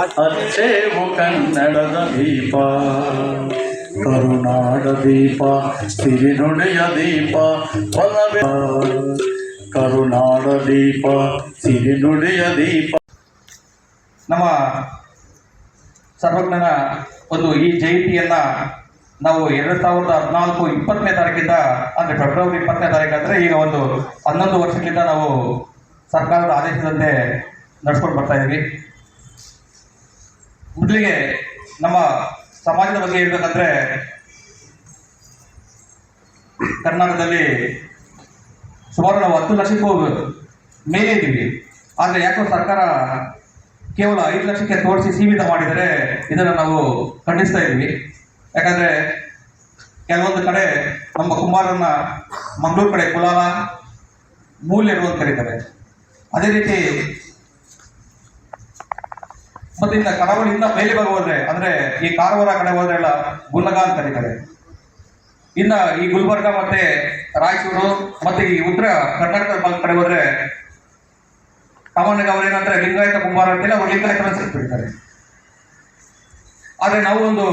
ಅಚ್ಚೇವು ಕನ್ನಡದ ದೀಪ, ಕರುನಾಡ ದೀಪ, ಸಿರಿನುಡಿಯ ದೀಪ, ಒಲವೇ ಕರುನಾಡ ದೀಪ, ಸಿರಿನುಡಿಯ ದೀಪ. ನಮ್ಮ ಸರ್ವಜ್ಞನ ಒಂದು ಈ ಜಯಂತಿಯನ್ನು ನಾವು 2014 20ನೇ ತಾರೀಕಿಂದ ಅಂದರೆ ಫೆಬ್ರವರಿ 20ನೇ ತಾರೀಕು ಅಂದರೆ ಈಗ ಒಂದು 11 ವರ್ಷಗಳಿಂದ ನಾವು ಸರ್ಕಾರದ ಆದೇಶದಂತೆ ನಡೆಸ್ಕೊಂಡು ಬರ್ತಾ ಇದ್ದೀವಿ. ಮೊದಲಿಗೆ ನಮ್ಮ ಸಮಾಜದ ಬಗ್ಗೆ ಹೇಳ್ಬೇಕಂದ್ರೆ ಕರ್ನಾಟಕದಲ್ಲಿ ಸುಮಾರು ನಾವು 10 ಲಕ್ಷಕ್ಕೂ ಮೇಲೆ ಇದ್ದೀವಿ. ಆದರೆ ಯಾಕೋ ಸರ್ಕಾರ ಕೇವಲ 5 ಲಕ್ಷಕ್ಕೆ ತೋರಿಸಿ ಸೀಮಿತ ಮಾಡಿದರೆ ಇದನ್ನು ನಾವು ಖಂಡಿಸ್ತಾ ಇದ್ದೀವಿ. ಯಾಕಂದರೆ ಕೆಲವೊಂದು ಕಡೆ ನಮ್ಮ ಕುಮಾರನ್ನ ಮಂಗಳೂರು ಕಡೆ ಕುಲಾಲ ಮೂಲ್ಯರು ಅಂತ ಕರೀತಾರೆ. ಅದೇ ರೀತಿ ಮತ್ತೆ ಇನ್ನು ಕರಾವಳಿಯಿಂದ ಮೇಲೆ ಹೋದ್ರೆ ಅಂದರೆ ಈ ಕಾರವಾರ ಕಡೆ ಹೋದ್ರೆ ಎಲ್ಲ ಗುಲ್ಲಗ ಅಂತ ಕರೀತಾರೆ. ಇನ್ನು ಈ ಗುಲ್ಬರ್ಗ ಮತ್ತೆ ರಾಯಚೂರು ಮತ್ತೆ ಈ ಉತ್ತರ ಕರ್ನಾಟಕದ ಕಡೆ ಹೋದ್ರೆ ಸಾಮಾನ್ಯವಾಗಿ ಅವ್ರೇನಂದ್ರೆ ಲಿಂಗಾಯತ ಕುಂಬಾರ ಅಂತೆಲ್ಲ ಅವ್ರು ಲಿಂಗಾಯತ ಬಿಡ್ತಾರೆ. ಆದರೆ ನಾವು ಒಂದು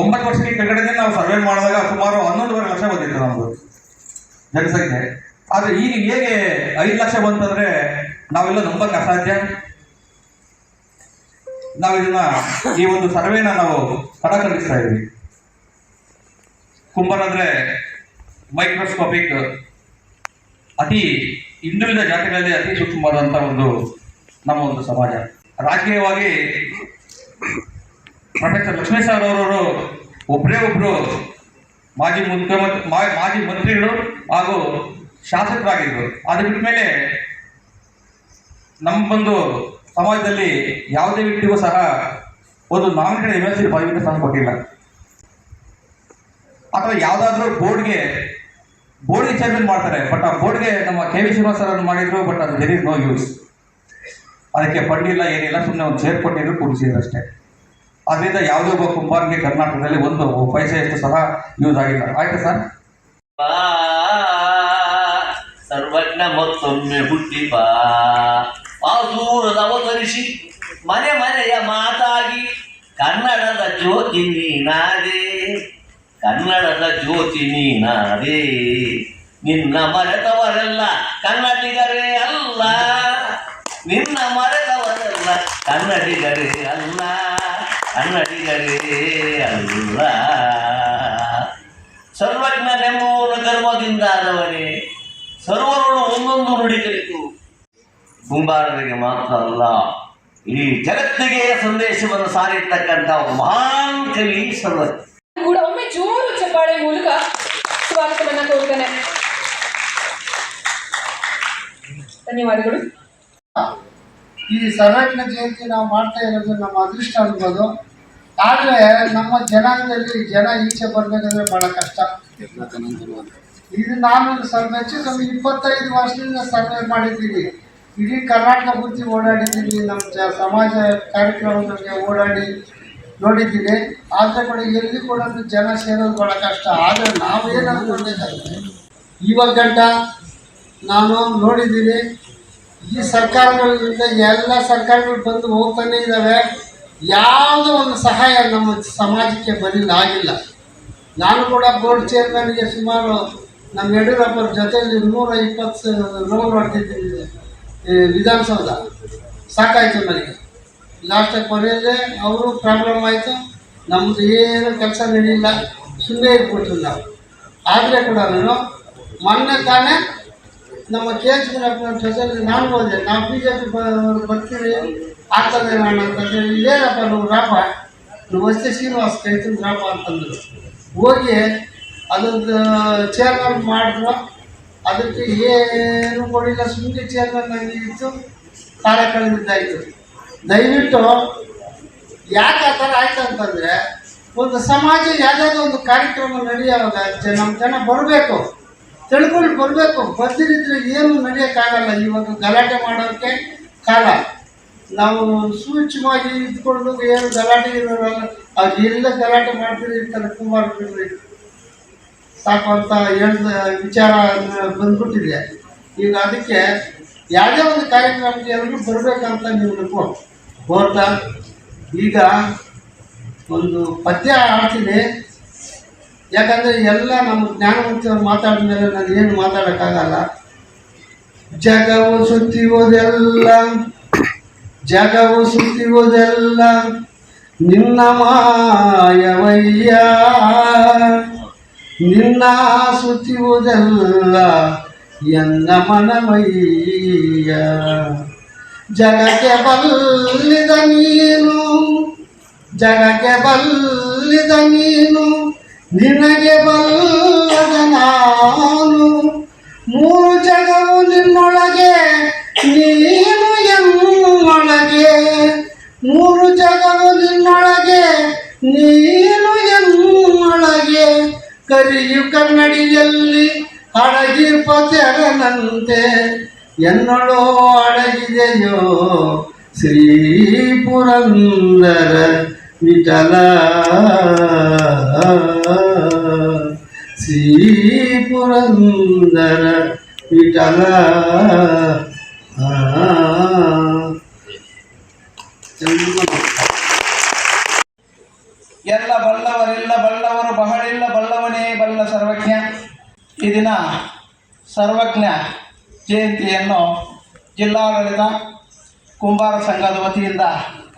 9 ವರ್ಷಕ್ಕೆ ಕೆಳಗಡೆ ನಾವು ಸರ್ವೆ ಮಾಡಿದಾಗ ಸುಮಾರು 11.5 ಲಕ್ಷ ಬಂದಿತ್ತು ನಮ್ಮದು ಜನಸಂಖ್ಯೆ. ಆದರೆ ಈಗ ಹೇಗೆ 5 ಲಕ್ಷ ಬಂತಂದ್ರೆ ನಾವೆಲ್ಲ ನಂಬಕ್ಕೆ ಅಸಾಧ್ಯ. ನಾವು ಇದನ್ನ ಈ ಒಂದು ಸರ್ವೆನ ನಾವು ಕಡಖಂಡಿಸ್ತಾ ಇದ್ದೀವಿ. ಕುಂಬಾರ ಅಂದ್ರೆ ಮೈಕ್ರೋಸ್ಕೋಪಿಕ್ ಅತಿ ಹಿಂದುಳಿದ ಜಾತಿಗಳಲ್ಲಿ ಅತಿ ಸೂಕ್ಷ್ಮವಾದಂಥ ಒಂದು ನಮ್ಮ ಒಂದು ಸಮಾಜ. ರಾಜಕೀಯವಾಗಿ ಪ್ರೊಫೆಸರ್ ಲಕ್ಷ್ಮೇಶ್ವರ ಅವರವರು ಒಬ್ಬರು ಮಾಜಿ ಮಂತ್ರಿಗಳು ಹಾಗೂ ಶಾಸಕರಾಗಿದ್ದರು. ಅದು ಬಿಟ್ಟ ಮೇಲೆ ನಮ್ಮ ಒಂದು ಸಮಾಜದಲ್ಲಿ ಯಾವುದೇ ವ್ಯಕ್ತಿಗೂ ಸಹ ಒಂದು ನಾಮಿನೇಟೆಡ್ MLC ಪದವಿಗೆ ಸಹ ಕೊಟ್ಟಿಲ್ಲ. ಅಥವಾ ಯಾವುದಾದ್ರೂ ಬೋರ್ಡ್ಗೆ ಚೇರ್ಮನ್ ಮಾಡ್ತಾರೆ, ಬಟ್ ಆ ಬೋರ್ಡ್ಗೆ ನಮ್ಮ KV ಶ್ರೀನಿವಾಸ ಅವರು ಮಾಡಿದ್ರು, ಬಟ್ ಅದು ವೆರಿ ನೋ ಯೂಸ್. ಅದಕ್ಕೆ ಫಂಡ್ ಇಲ್ಲ, ಏನಿಲ್ಲ, ಸುಮ್ಮನೆ ಒಂದು ಚೇರ್ ಕೊಟ್ಟಿದ್ರು, ಕೂರಿಸಿದ್ರು ಅಷ್ಟೇ. ಅದರಿಂದ ಯಾವುದೇ ಒಬ್ಬ ಕುಂಬಾರ್ಗೆ ಕರ್ನಾಟಕದಲ್ಲಿ ಒಂದು ಪೈಸೆಯಷ್ಟು ಸಹ ಯೂಸ್ ಆಗಿಲ್ಲ. ಆಯ್ತು ಸರ್. ಸರ್ವಜ್ಞ ಮತ್ತೊಮ್ಮೆ ಹುಟ್ಟಿ ಬಾ ದೂರದ ಅವತರಿಸಿ ಮನೆ ಮನೆಯ ಮಾತಾಗಿ ಕನ್ನಡದ ಜ್ಯೋತಿ ನೀನಾದೆ, ಕನ್ನಡದ ಜ್ಯೋತಿ ನೀನಾದೆ. ನಿನ್ನ ಮರೆತವರೆಲ್ಲ ಕನ್ನಡಿಗರೇ ಅಲ್ಲ, ನಿನ್ನ ಮರೆತವರೆಲ್ಲ ಕನ್ನಡಿಗರೇ ಅಲ್ಲ, ಕನ್ನಡಿಗರೇ ಅಲ್ಲ. ಸರ್ವಜ್ಞನೆಂಬುವನು ಧರ್ಮದಿಂದಾದವನೇ, ಸರ್ವರುಳು ಒಂದೊಂದು ನುಡಿ ಕಲಿತು. ಕುಂಬಾರರಿಗೆ ಮಾತ್ರ ಅಲ್ಲ, ಈ ಜಗತ್ತಿಗೆ ಸಂದೇಶವನ್ನು ಸಾರಿರ್ತಕ್ಕಂಥ ಮಹಾನ್ ಕವಿ ಸರ್ವಜ್ಞ. ಕೂಡ ಒಮ್ಮೆ ಜೋರು ಚಪ್ಪಾಳೆ ಮೂಲಕ ಸ್ವಾಗತವನ್ನ ಕೋರ್ತೇನೆ. ಧನ್ಯವಾದಗಳು. ಈ ಸರ್ವಜ್ಞ ಜಯಂತಿ ನಾವು ಮಾಡ್ತಾ ಇರೋದು ನಮ್ಮ ಅದೃಷ್ಟ ಅನ್ಬೋದು. ಆದರೆ ನಮ್ಮ ಜನಾಂಗದಲ್ಲಿ ಜನ ಈಚೆ ಬರಬೇಕಂದ್ರೆ ಭಾಳ ಕಷ್ಟ. ಇದು ನಾನು ಹೆಚ್ಚು ಕಮ್ಮಿ 25 ವರ್ಷದಿಂದ ಸರ್ವೆ ಮಾಡಿದ್ದೀವಿ. ಇಡೀ ಕರ್ನಾಟಕ ಪೂರ್ತಿ ಓಡಾಡಿದ್ದೀವಿ. ನಮ್ಮ ಸಮಾಜ ಕಾರ್ಯಕ್ರಮಗಳಿಗೆ ಓಡಾಡಿ ನೋಡಿದ್ದೀವಿ. ಆದರೆ ಕೂಡ ಎಲ್ಲಿ ಕೂಡ ಜನ ಸೇರೋದು ಭಾಳ ಕಷ್ಟ. ಆದರೆ ನಾವೇನು ಅಂದ್ಕೊಂಡಿದ್ದಾರೆ ಇವಾಗ ಗಂಟ ನಾನು ನೋಡಿದ್ದೀನಿ, ಈ ಸರ್ಕಾರಗಳಿಂದ ಎಲ್ಲ ಸರ್ಕಾರಗಳು ಬಂದು ಹೋಗ್ತಾನೆ ಇದ್ದಾವೆ. ಯಾವುದೋ ಒಂದು ಸಹಾಯ ನಮ್ಮ ಸಮಾಜಕ್ಕೆ ಆಗಿಲ್ಲ. ನಾನು ಕೂಡ ಬೋರ್ಡ್ ಚೇರ್ಮನ್ಗೆ ಸುಮಾರು ನಮ್ಮ ಯಡಿಯೂರಪ್ಪರ ಜೊತೆಯಲ್ಲಿ 120 ರೋಲ್ ಹೊಡೆದಿದ್ದೀನಿ ವಿಧಾನಸೌಧ. ಸಾಕಾಯಿತು ನನಗೆ. ಲಾಸ್ಟಾಗಿ ಕೊನೆಯಲ್ಲೇ ಅವರು ಪ್ರಾಬ್ಲಮ್ ಆಯಿತು, ನಮ್ಮದು ಏನು ಕೆಲಸ ನಡೆಯಿಲ್ಲ, ಸುಮ್ಮನೆ ಇಟ್ಬಿಟ್ರು ನಾವು. ಆದರೆ ಕೂಡ ನಾನು ಮೊನ್ನೆ ತಾನೇ ನಮ್ಮ KH ಮುನಿಯಪ್ಪನ ಜೊತೆಯಲ್ಲಿ ನಾನು ಹೋದೆ. ನಾವು BJP ಬರ್ತೀವಿ ಆಗ್ತದೆ ನಾನು ಅಂತಂದರೆ, ಇಲ್ಲೇನಪ್ಪ ನೀವು ರಾಪ ನೀವು ವಸ್ತಿ ಶ್ರೀನಿವಾಸ ಕೈತು ರಾಪ ಅಂತಂದರು. ಹೋಗಿ ಅದೊಂದು ಚೇರ್ಮನ್ ಮಾಡಿದ್ರು. ಅದಕ್ಕೆ ಏನು ಕೊಡಿಲ್ಲ, ಸುಮ್ಮನೆ ಚೇರ್ಮನ್ ನನಗೆ ಇತ್ತು, ಕಾಲ ಕಳೆದಿದ್ದಾಯಿತು. ದಯವಿಟ್ಟು ಯಾಕೆ ಆ ಥರ ಆಯ್ತು ಅಂತಂದರೆ, ಒಂದು ಸಮಾಜ ಯಾವುದಾದ್ರೂ ಒಂದು ಕಾರ್ಯಕ್ರಮ ನಡೆಯುವಾಗ ನಮ್ಮ ಜನ ಬರಬೇಕು, ತಿಳ್ಕೊಂಡು ಬರಬೇಕು. ಬದ್ದಿರಿದ್ರೆ ಏನು ನಡೆಯೋಕ್ಕಾಗಲ್ಲ. ಇವಾಗ ಗಲಾಟೆ ಮಾಡೋಕ್ಕೆ ಕಾಲ. ನಾವು ಸೂಕ್ಷ್ಮವಾಗಿ ಇದ್ಕೊಂಡು ಏನು ಗಲಾಟೆ ಇರೋಲ್ಲ, ಅದು ಎಲ್ಲ ಗಲಾಟೆ ಮಾಡ್ತಿರ್ತಾರೆ ಇರ್ತಾರೆ ಕುಮಾರರು ಸಾಕು ಅಂತ ಹೇಳಿದ ವಿಚಾರ ಬಂದ್ಬಿಟ್ಟಿದೆ. ಈಗ ಅದಕ್ಕೆ ಯಾವುದೇ ಒಂದು ಕಾರ್ಯಕ್ರಮಕ್ಕೆ ಎಲ್ಲರೂ ಬರಬೇಕಂತ ನೀವು ಕೋರ್ತಾ ಈಗ ಒಂದು ಪದ್ಯ ಆಡ್ತೀನಿ. ಯಾಕಂದರೆ ಎಲ್ಲ ನಮ್ಮ ಜ್ಞಾನವಂತರು ಮಾತಾಡಿದ ಮೇಲೆ ನಾನು ಏನು ಮಾತಾಡೋಕ್ಕಾಗಲ್ಲ. ಜಗವು ಸುತ್ತಿಯುವುದೆಲ್ಲ ನಿನ್ನ ಮಾಯವಯ್ಯ, ನಿನ್ನ ಸುತ್ತಿಯುವುದೆಲ್ಲ ಎನ್ನ ಮನವಯ್ಯ. ಜಗಕ್ಕೆ ಬಲ್ಲಿದ ನೀನು ನಿನಗೆ ಬಲ್ಲದ ನಾನು. ಮೂರು ಜಗವು ನಿನ್ನೊಳಗೆ ನೀನು ಎನ್ನೊಳಗೆ, ಮೂರು ಜಗವು ನಿನ್ನೊಳಗೆ ನೀನು ಎನ್ನೊಳಗೆ. ಕರಿಯು ಕನ್ನಡಿಯಲ್ಲಿ ಅಡಗಿರ್ಪ ತೆರನಂತೆ ಎನ್ನೊಳೋ ಅಡಗಿದೆಯೋ ಶ್ರೀ ಪುರಂದರ ವಿಠಲ, ಶ್ರೀ ಪುರಂದರ ವಿಠಲ. ಎಲ್ಲ ಬಲ್ಲವರೆಲ್ಲ ಬಲ್ಲವರು ಬಹಳಿಲ್ಲ ಬಲ್ಲವನೇ ಬಲ್ಲ ಸರ್ವಜ್ಞ. ಈ ದಿನ ಸರ್ವಜ್ಞ ಜಯಂತಿಯನ್ನು ಜಿಲ್ಲಾಡಳಿತ ಕುಂಬಾರ ಸಂಘದ ವತಿಯಿಂದ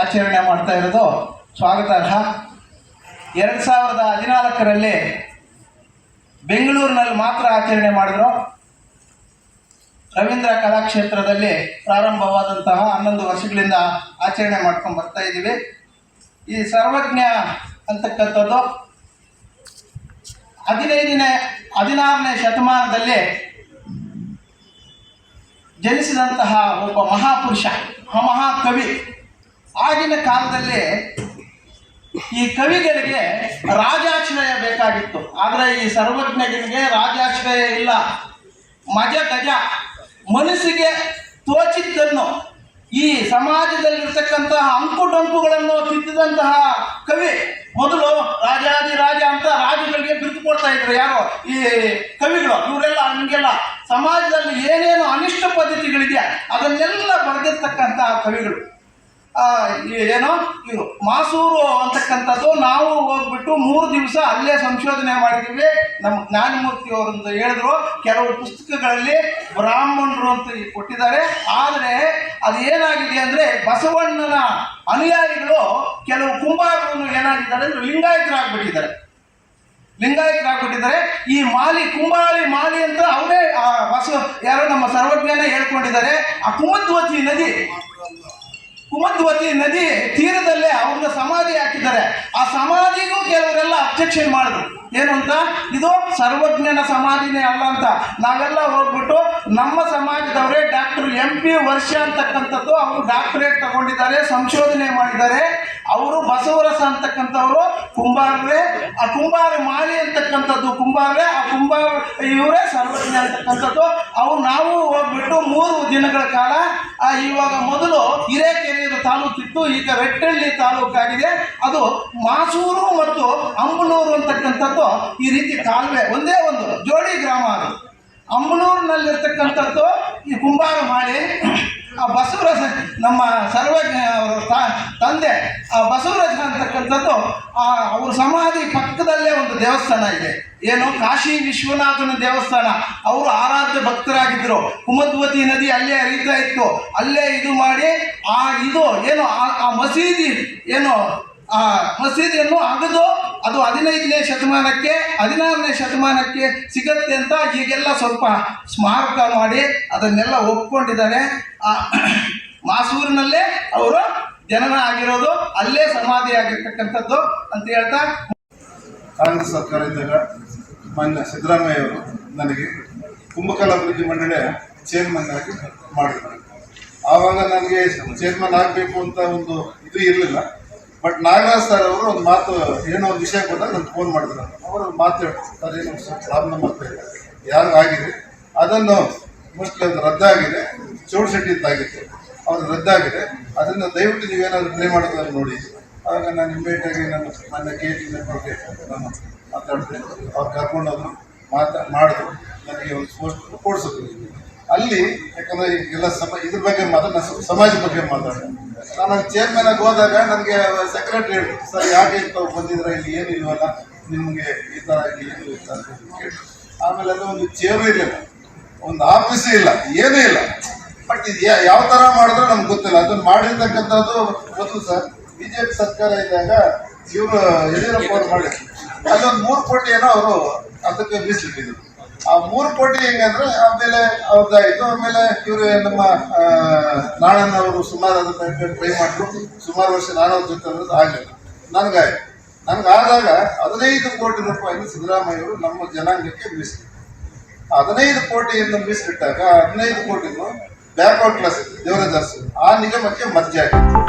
ಆಚರಣೆ ಮಾಡ್ತಾ ಇರೋದು ಸ್ವಾಗತಾರ್ಹ. 2014ರಲ್ಲಿ ಬೆಂಗಳೂರಿನಲ್ಲಿ ಮಾತ್ರ ಆಚರಣೆ ಮಾಡಿದ್ರು. ರವೀಂದ್ರ ಕಲಾಕ್ಷೇತ್ರದಲ್ಲಿ ಪ್ರಾರಂಭವಾದಂತಹ 11 ವರ್ಷಗಳಿಂದ ಆಚರಣೆ ಮಾಡ್ಕೊಂಡು ಬರ್ತಾ ಇದ್ದೀವಿ. ಈ ಸರ್ವಜ್ಞ ಅಂತಕ್ಕಂಥದ್ದು 16ನೇ ಶತಮಾನದಲ್ಲಿ ಜನಿಸಿದಂತಹ ಒಬ್ಬ ಮಹಾಪುರುಷ, ಮಹಾಕವಿ. ಆಗಿನ ಕಾಲದಲ್ಲಿ ಈ ಕವಿಗಳಿಗೆ ರಾಜಾಶ್ರಯ ಬೇಕಾಗಿತ್ತು. ಆದರೆ ಈ ಸರ್ವಜ್ಞರಿಗೆ ರಾಜಾಶ್ರಯ ಇಲ್ಲ. ಗಜ ಮನಸ್ಸಿಗೆ ತೋಚಿದ್ದನ್ನು, ಈ ಸಮಾಜದಲ್ಲಿರ್ತಕ್ಕಂತಹ ಅಂಕುಡೊಂಕುಗಳನ್ನು ತಿದ್ದಿದಂತಹ ಕವಿ. ಮೊದಲು ರಾಜಾದಿರಾಜ ಅಂತ ರಾಜಗಳಿಗೆ ಬಿರುಕು ಕೊಡ್ತಾ ಇದ್ರು ಯಾರು? ಈ ಕವಿಗಳು. ಇವರೆಲ್ಲ ನಮಗೆಲ್ಲ ಸಮಾಜದಲ್ಲಿ ಏನೇನು ಅನಿಷ್ಟ ಪದ್ಧತಿಗಳಿದೆ ಅದನ್ನೆಲ್ಲ ಬರೆದಿರ್ತಕ್ಕಂತಹ ಕವಿಗಳು. ಏನೋ ಇವರು ಮಾಸೂರು ಅಂತಕ್ಕಂಥದ್ದು ನಾವು ಹೋಗ್ಬಿಟ್ಟು 3 ದಿವಸ ಅಲ್ಲೇ ಸಂಶೋಧನೆ ಮಾಡಿದ್ದೀವಿ. ನಮ್ಮ ಜ್ಞಾನಮೂರ್ತಿ ಅವರೊಂದು ಹೇಳಿದ್ರು, ಕೆಲವು ಪುಸ್ತಕಗಳಲ್ಲಿ ಬ್ರಾಹ್ಮಣರು ಅಂತ ಕೊಟ್ಟಿದ್ದಾರೆ. ಆದರೆ ಅದು ಏನಾಗಿದೆ ಅಂದರೆ ಬಸವಣ್ಣನ ಅನುಯಾಯಿಗಳು ಕೆಲವು ಕುಂಬಾರರು ಏನಾಗಿದ್ದಾರೆ ಅಂದರೆ ಲಿಂಗಾಯತರಾಗ್ಬಿಟ್ಟಿದ್ದಾರೆ. ಈ ಮಾಲಿ ಕುಂಬಾರಿ ಮಾಲಿ ಅಂತ ಅವರೇ ಯಾರೋ ನಮ್ಮ ಸರ್ವಜ್ಞನ ಹೇಳ್ಕೊಂಡಿದ್ದಾರೆ. ಆ ಕುಮದ್ವತಿ ನದಿ ತೀರದಲ್ಲೇ ಅವ್ರನ್ನ ಸಮಾಧಿ ಹಾಕಿದ್ದಾರೆ. ಆ ಸಮಾಧಿಗೂ ಕೆಲವರೆಲ್ಲ ಅಬ್ಜೆಕ್ಷನ್ ಮಾಡಿದ್ರು. ಏನು ಅಂತ, ಇದು ಸರ್ವಜ್ಞನ ಸಮಾಧಿನೇ ಅಲ್ಲ ಅಂತ. ನಾವೆಲ್ಲ ಹೋಗ್ಬಿಟ್ಟು ನಮ್ಮ ಸಮಾಜದವರೇ ಡಾಕ್ಟರ್ MP ವರ್ಷ ಅಂತಕ್ಕಂಥದ್ದು ಅವರು ಡಾಕ್ಟರೇಟ್ ತಗೊಂಡಿದ್ದಾರೆ, ಸಂಶೋಧನೆ ಮಾಡಿದ್ದಾರೆ. ಅವರು ಬಸವರಸ ಅಂತಕ್ಕಂಥವ್ರು ಕುಂಬಾರರೇ. ಆ ಕುಂಬಾರ ಮಾಲಿ ಅಂತಕ್ಕಂಥದ್ದು ಕುಂಬಾರರೇ. ಆ ಕುಂಬಾರ ಇವರೇ ಸರ್ವಜ್ಞ ಅಂತಕ್ಕಂಥದ್ದು. ನಾವು ಹೋಗ್ಬಿಟ್ಟು 3 ದಿನಗಳ ಕಾಲ ಇವಾಗ ಮೊದಲು ಹಿರೇಕೆರೆಯೂರು ತಾಲೂಕಿತ್ತು, ಈಗ ರೆಟ್ಟಳ್ಳಿ ತಾಲೂಕಾಗಿದೆ. ಅದು ಮಾಸೂರು ಮತ್ತು ಅಂಬನೂರು ಅಂತಕ್ಕಂಥದ್ದು ಈ ರೀತಿ ಕಾಲುವೆ, ಒಂದೇ ಒಂದು ಜೋಡಿ ಗ್ರಾಮ. ಅದು ಅಂಬನೂರಿನಲ್ಲಿರ್ತಕ್ಕಂಥದ್ದು ಈ ಕುಂಬಾರ ಮಾಡಿ. ಆ ಬಸವರಾಜ ನಮ್ಮ ಸರ್ವಜ್ಞ ಅವರ ತಂದೆ ಆ ಬಸವರಾಜ ಅಂತಕ್ಕಂಥದ್ದು ಅವ್ರ ಸಮಾಧಿ ಪಕ್ಕದಲ್ಲೇ ಒಂದು ದೇವಸ್ಥಾನ ಇದೆ. ಏನು, ಕಾಶಿ ವಿಶ್ವನಾಥನ ದೇವಸ್ಥಾನ. ಅವರು ಆರಾಧ್ಯ ಭಕ್ತರಾಗಿದ್ದರು. ಕುಮದ್ವತಿ ನದಿ ಅಲ್ಲೇ ಹರಿತಾ ಇತ್ತು. ಅಲ್ಲೇ ಇದು ಮಾಡಿ ಇದು ಏನು ಆ ಮಸೀದಿ ಏನು ಆ ಮಸೀದಿಯನ್ನು ಅಗದು ಅದು 15ನೇ ಶತಮಾನಕ್ಕೆ 16ನೇ ಶತಮಾನಕ್ಕೆ ಸಿಗತ್ತೆ ಅಂತ ಈಗೆಲ್ಲ ಸ್ವಲ್ಪ ಸ್ಮಾರಕ ಮಾಡಿ ಅದನ್ನೆಲ್ಲ ಒಪ್ಕೊಂಡಿದ್ದಾರೆ. ಮಾಸೂರಿನಲ್ಲೇ ಅವರು ಜನನ ಆಗಿರೋದು, ಅಲ್ಲೇ ಸಮಾಧಿ ಆಗಿರ್ತಕ್ಕಂಥದ್ದು ಅಂತ ಹೇಳ್ತಾ, ಕಾಂಗ್ರೆಸ್ ಸರ್ಕಾರ ಇದ್ದಾಗ ಮಾನ್ಯ ಸಿದ್ದರಾಮಯ್ಯ ಅವರು ನನಗೆ ಕುಂಭಕಲ ಅಭಿವೃದ್ಧಿ ಮಂಡಳಿ ಚೇರ್ಮನ್ ಆಗಿ ಮಾಡಿದ್ದಾರೆ. ಆವಾಗ ನನಗೆ ಚೇರ್ಮನ್ ಆಗಬೇಕು ಅಂತ ಒಂದು ಇದು ಇರಲಿಲ್ಲ. ಬಟ್ ನಾಗರಾಜ್ ಸರ್ ಅವರು ಒಂದು ಮಾತು, ಏನೋ ಒಂದು ವಿಷಯ ಬಂದಾಗ ನನಗೆ ಫೋನ್ ಮಾಡಿದ್ರು. ಅವರು ಮಾತು ಹೇಳ್ತಾರೆ, ಸರ್ ಏನೋ ಪ್ರಾಬ್ಲಮ್ ಆಗ್ತಾ ಇದೆ, ಯಾರು ಆಗಿದೆ ಅದನ್ನು ಮೋಸ್ಟ್ಲಿ ಅದು ರದ್ದಾಗಿದೆ. ಚೌಡಶೆಟ್ಟಿ ಅಂತಾಗಿತ್ತು, ಅವ್ರು ರದ್ದಾಗಿದೆ. ಅದನ್ನು ದಯವಿಟ್ಟು ನೀವೇನಾದರೂ ಪ್ಲೇ ಮಾಡೋದಾದ್ರು ನೋಡಿ. ಆಗ ನಾನು ಇಮ್ಮಿಡಿಯೇಟಾಗಿ ನನ್ನ KT ನೆಟ್ವರ್ಕ್ಗೆ ನಾನು ಮಾತಾಡಿದೆ. ಅವ್ರು ಕರ್ಕೊಂಡೋದ್ರು, ಮಾಡಿದ್ರು. ನನಗೆ ಒಂದು ಸ್ಪೋರ್ಟ್ಸ್ ಅಲ್ಲಿ ಯಾಕಂದರೆ ಎಲ್ಲ ಇದ್ರ ಬಗ್ಗೆ ಮಾತ್ರ ನಾನು ಸಮಾಜದ ಬಗ್ಗೆ ಮಾತಾಡಿದೆ. ನಾನು ಚೇರ್ಮನ್ ಆಗಿ ಹೋದಾಗ ನನಗೆ ಸೆಕ್ರೆಟರಿ ಹೇಳಿದ್ರು, ಸರ್ ಯಾಕೆ ತಾವು ಬಂದಿದ್ರೆ ಇಲ್ಲಿ ಏನು ಇಲ್ವಲ್ಲ, ನಿಮಗೆ ಈ ಥರ ಇಲ್ಲಿ ಏನು ಇಲ್ಲ ಅಂತ ಕೇಳಿ. ಆಮೇಲೆ ಅದು ಒಂದು ಚೇರು ಇರಲಿಲ್ಲ, ಒಂದು ಆಫೀಸು ಇಲ್ಲ, ಏನೂ ಇಲ್ಲ. ಬಟ್ ಇದು ಯಾವ ಥರ ಮಾಡಿದ್ರೆ ನಮ್ಗೆ ಗೊತ್ತಿಲ್ಲ. ಅದನ್ನು ಮಾಡಿರ್ತಕ್ಕಂಥದ್ದು ಗೊತ್ತು ಸರ್. ಬಿಜೆಪಿ ಸರ್ಕಾರ ಇದ್ದಾಗ ಇವರು ಯಡಿಯೂರಪ್ಪ ಅವರು ಮಾಡಿದ್ರು, ಅದೊಂದು 3 ಕೋಟಿ ಏನೋ ಅವರು ಅದಕ್ಕೆ ಮೀಸಲಿಟ್ಟಿದ್ರು. ಆ 3 ಕೋಟಿ ಹೆಂಗಂದ್ರೆ ಆಮೇಲೆ ಅವ್ರದ್ದಾಯಿತು. ಆಮೇಲೆ ಇವರು ನಮ್ಮ ನಾಣಣ್ಣ ಅವರು ಸುಮಾರು ಅದನ್ನ ಟ್ರೈ ಮಾಡಿದ್ರು. ಸುಮಾರು ವರ್ಷ ನಾನು ಅವ್ರ ಜೊತೆ ಆಗಲಿಲ್ಲ, ನನಗಾಯ್ತು. ನನಗಾದಾಗ 15 ಕೋಟಿ ರೂಪಾಯಿನ ಸಿದ್ದರಾಮಯ್ಯ ಅವರು ನಮ್ಮ ಜನಾಂಗಕ್ಕೆ ಮೀಸಲಿಟ್ಟು. 15 ಕೋಟಿಯನ್ನು ಮೀಸಲಿಟ್ಟಾಗ 15 ಕೋಟಿನೂ ಬ್ಯಾಕ್ವರ್ಡ್ ಕ್ಲಾಸ್ ದೇವರಾಜ್ ಆ ನಿಗಮಕ್ಕೆ ಮರ್ಜಿ ಆಗಿತ್ತು.